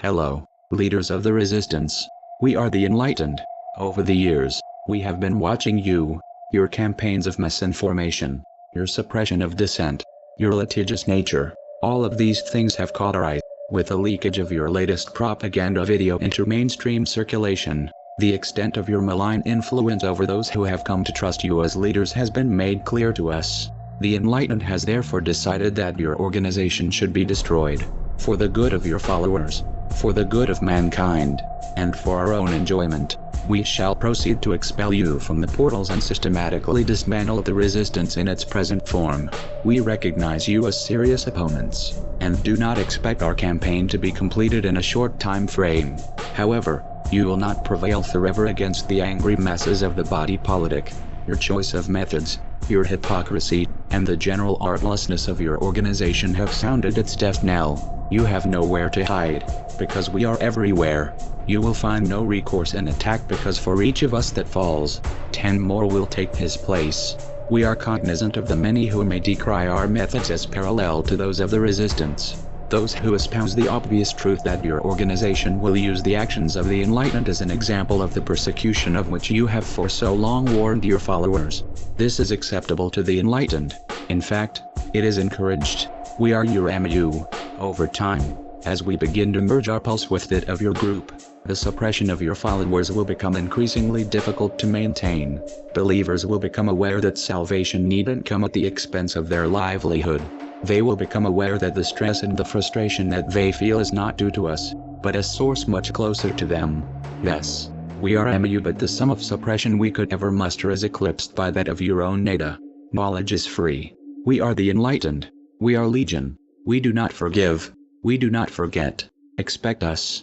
Hello, leaders of the resistance. We are the enlightened. Over the years, we have been watching you, your campaigns of misinformation, your suppression of dissent, your litigious nature. All of these things have caught our eye. With the leakage of your latest propaganda video into mainstream circulation, the extent of your malign influence over those who have come to trust you as leaders has been made clear to us. The enlightened has therefore decided that your organization should be destroyed, for the good of your followers, for the good of mankind, and for our own enjoyment. We shall proceed to expel you from the portals and systematically dismantle the resistance in its present form. We recognize you as serious opponents, and do not expect our campaign to be completed in a short time frame. However, you will not prevail forever against the angry masses of the body politic. Your choice of methods, your hypocrisy, and the general artlessness of your organization have sounded its death knell. You have nowhere to hide, because we are everywhere. You will find no recourse in attack, because for each of us that falls, 10 more will take his place. We are cognizant of the many who may decry our methods as parallel to those of the resistance. Those who espouse the obvious truth that your organization will use the actions of the enlightened as an example of the persecution of which you have for so long warned your followers. This is acceptable to the enlightened. In fact, it is encouraged. We are your MU. Over time, as we begin to merge our pulse with that of your group, the suppression of your followers will become increasingly difficult to maintain. Believers will become aware that salvation needn't come at the expense of their livelihood. They will become aware that the stress and the frustration that they feel is not due to us, but a source much closer to them. Yes, we are MU, but the sum of suppression we could ever muster is eclipsed by that of your own nada. Knowledge is free. We are the enlightened. We are legion. We do not forgive. We do not forget. Expect us.